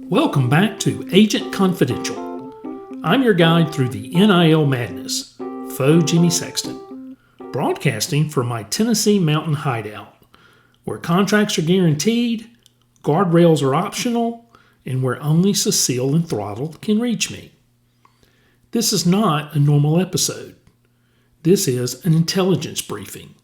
Welcome back to Agent Confidential. I'm your guide through the NIL madness, Faux Jimmy Sexton, broadcasting from my Tennessee mountain hideout, where contracts are guaranteed, guardrails are optional, and where only Cecile and Throttle can reach me. This is not a normal episode. This is an intelligence briefing.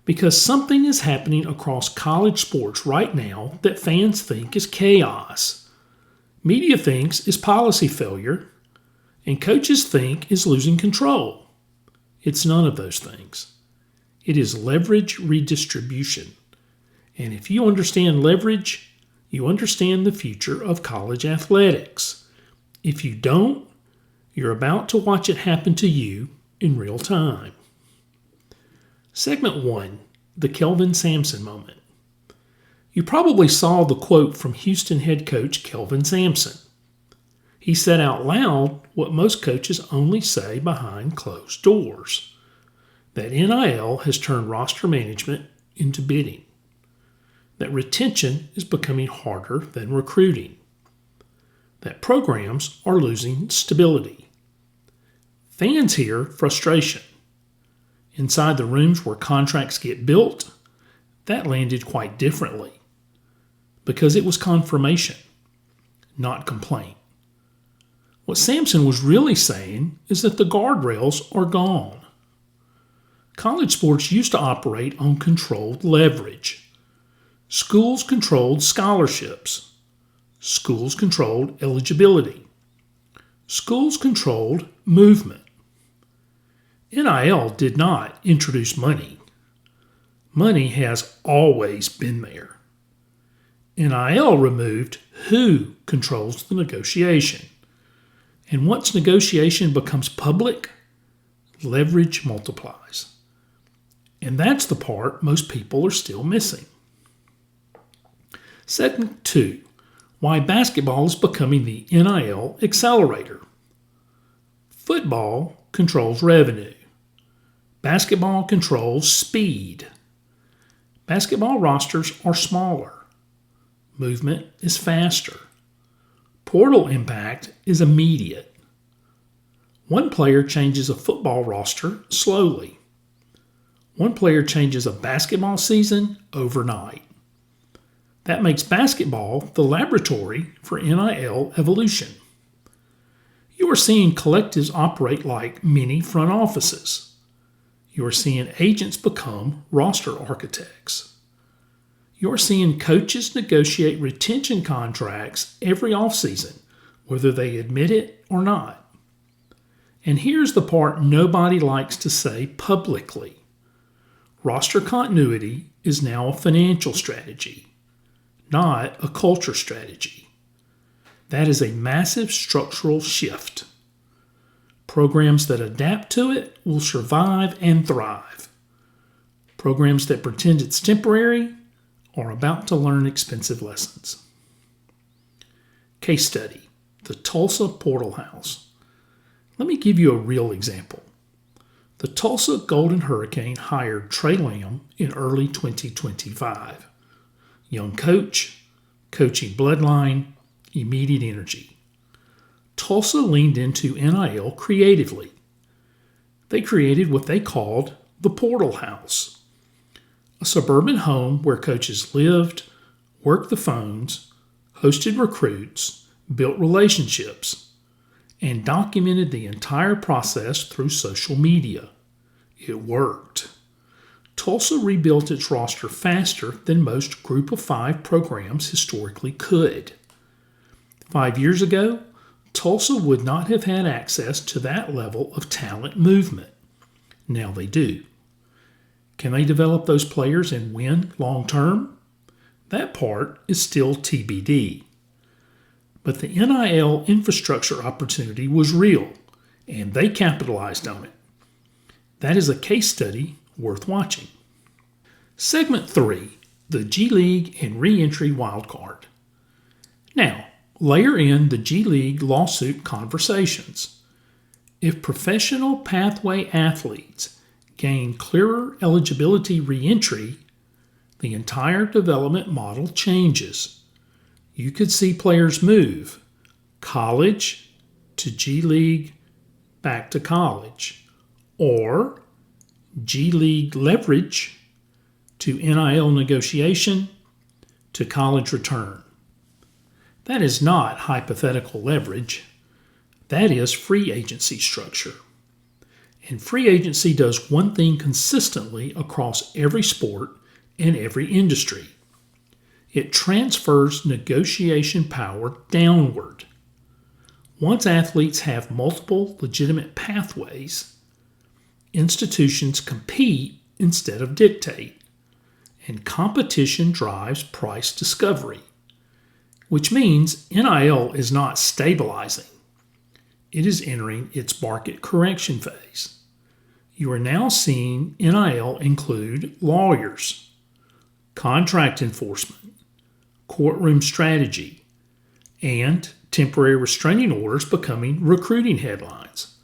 Because something is happening across college sports right now that fans think is chaos. Media thinks is policy failure, and coaches think is losing control. It's none of those things. It is leverage redistribution. And if you understand leverage, you understand the future of college athletics. If you don't, you're about to watch it happen to you in real time. Segment 1, the Kelvin Sampson moment. You probably saw the quote from Houston head coach Kelvin Sampson. He said out loud what most coaches only say behind closed doors, that NIL has turned roster management into bidding, that retention is becoming harder than recruiting, that programs are losing stability. Fans hear frustration. Inside the rooms where contracts get built, that landed quite differently because it was confirmation, not complaint. What Sampson was really saying is that the guardrails are gone. College sports used to operate on controlled leverage. Schools controlled scholarships. Schools controlled eligibility. Schools controlled movement. NIL did not introduce money. Money has always been there. NIL removed who controls the negotiation. And once negotiation becomes public, leverage multiplies. And that's the part most people are still missing. Segment 2, why basketball is becoming the NIL accelerator. Football controls revenue. Basketball controls speed. Basketball rosters are smaller. Movement is faster. Portal impact is immediate. One player changes a football roster slowly. One player changes a basketball season overnight. That makes basketball the laboratory for NIL evolution. You are seeing collectives operate like mini front offices. You are seeing agents become roster architects. You are seeing coaches negotiate retention contracts every offseason, whether they admit it or not. And here's the part nobody likes to say publicly. Roster continuity is now a financial strategy, not a culture strategy. That is a massive structural shift. Programs that adapt to it will survive and thrive. Programs that pretend it's temporary are about to learn expensive lessons. Case study, the Tulsa Portal House. Let me give you a real example. The Tulsa Golden Hurricane hired Trey Lamb in early 2025. Young coach, coaching bloodline, immediate energy. Tulsa leaned into NIL creatively. They created what they called the Portal House, a suburban home where coaches lived, worked the phones, hosted recruits, built relationships, and documented the entire process through social media. It worked. Tulsa rebuilt its roster faster than most Group of 5 programs historically could. 5 years ago, Tulsa would not have had access to that level of talent movement. Now they do. Can they develop those players and win long term? That part is still TBD. But the NIL infrastructure opportunity was real, and they capitalized on it. That is a case study worth watching. Segment 3, the G League and Reentry Wildcard. Now, layer in the G League lawsuit conversations. If professional pathway athletes gain clearer eligibility reentry, the entire development model changes. you could see players move college to G League back to college, or G League leverage to NIL negotiation to college return. That is not hypothetical leverage. That is free agency structure. And free agency does one thing consistently across every sport and every industry. It transfers negotiation power downward. Once athletes have multiple legitimate pathways, institutions compete instead of dictate, and competition drives price discovery, which means NIL is not stabilizing. It is entering its market correction phase. You are now seeing NIL include lawyers, contract enforcement, courtroom strategy, and temporary restraining orders becoming recruiting headlines.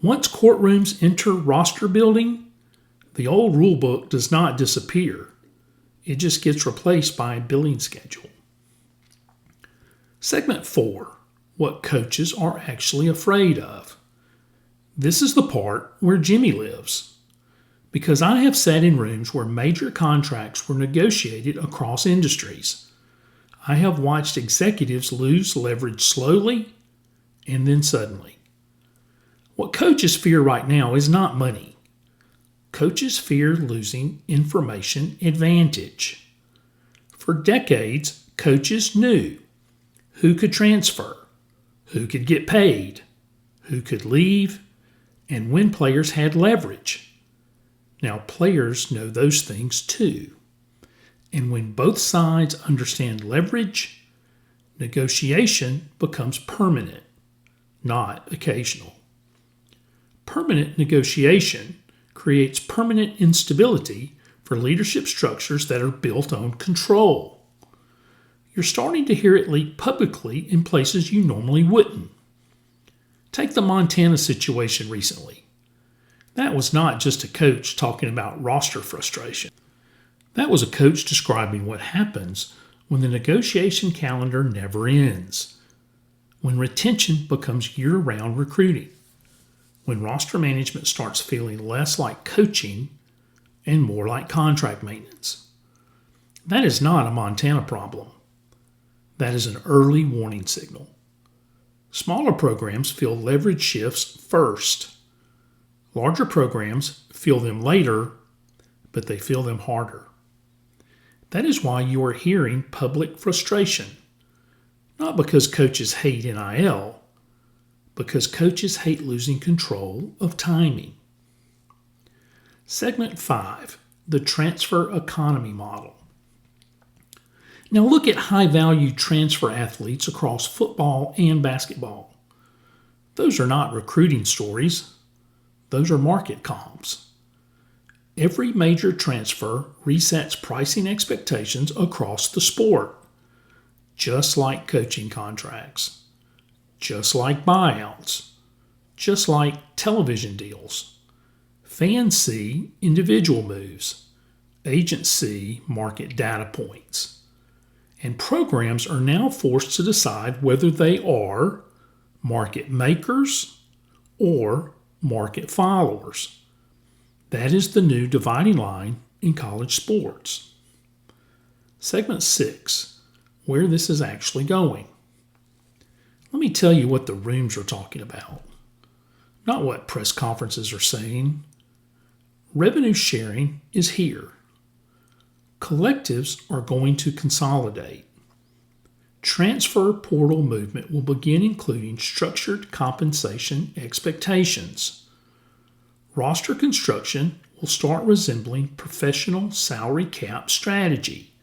Once courtrooms enter roster building, the old rulebook does not disappear. It just gets replaced by a billing schedule. Segment 4, what coaches are actually afraid of. This is the part where Jimmy lives, because I have sat in rooms where major contracts were negotiated across industries. I have watched executives lose leverage slowly and then suddenly. What coaches fear right now is not money. Coaches fear losing information advantage. For decades, coaches knew who could transfer, who could get paid, who could leave, and when players had leverage. Now players know those things too. And when both sides understand leverage, negotiation becomes permanent, not occasional. Permanent negotiation creates permanent instability for leadership structures that are built on control. You're starting to hear it leak publicly in places you normally wouldn't. Take the Montana situation recently. That was not just a coach talking about roster frustration. That was a coach describing what happens when the negotiation calendar never ends, when retention becomes year-round recruiting, when roster management starts feeling less like coaching and more like contract maintenance. That is not a Montana problem. That is an early warning signal. Smaller programs feel leverage shifts first. Larger programs feel them later, but they feel them harder. That is why you are hearing public frustration. Not because coaches hate NIL, because coaches hate losing control of timing. Segment 5, the transfer economy model. Now look at high-value transfer athletes across football and basketball. Those are not recruiting stories. Those are market comps. Every major transfer resets pricing expectations across the sport, just like coaching contracts, just like buyouts, just like television deals. Fans see individual moves. Agents see market data points. And programs are now forced to decide whether they are market makers or market followers. That is the new dividing line in college sports. Segment 6, where this is actually going. Let me tell you what the rooms are talking about, not what press conferences are saying. Revenue sharing is here. Collectives are going to consolidate. Transfer portal movement will begin including structured compensation expectations. Roster construction will start resembling professional salary cap strategy,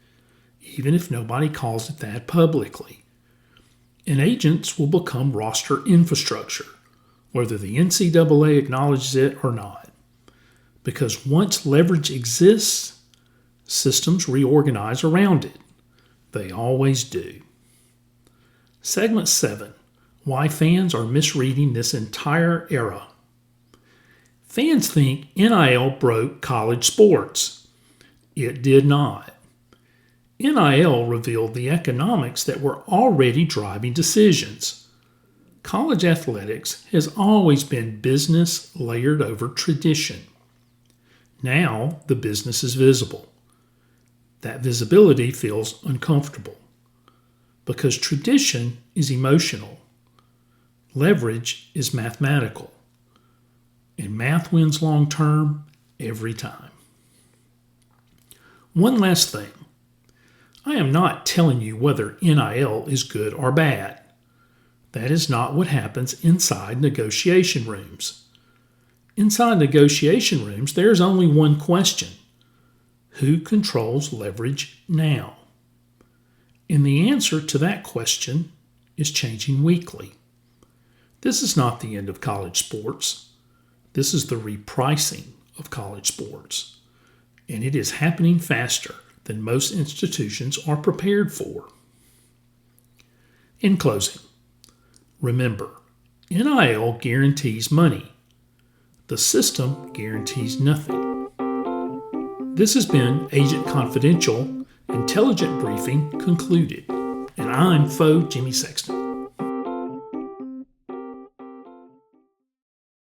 even if nobody calls it that publicly. And agents will become roster infrastructure, whether the NCAA acknowledges it or not. Because once leverage exists, systems reorganize around it. They always do. Segment 7, why fans are misreading this entire era. Fans think NIL broke college sports. It did not. NIL revealed the economics that were already driving decisions. College athletics has always been business layered over tradition. Now the business is visible. That visibility feels uncomfortable because tradition is emotional, leverage is mathematical, and math wins long term every time. One last thing. I am not telling you whether NIL is good or bad. That is not what happens inside negotiation rooms. Inside negotiation rooms, there is only one question. Who controls leverage now? And the answer to that question is changing weekly. This is not the end of college sports. This is the repricing of college sports. And it is happening faster than most institutions are prepared for. In closing, remember, NIL guarantees money. The system guarantees nothing. This has been Agent Confidential, Intelligent Briefing concluded. And I'm Faux Jimmy Sexton.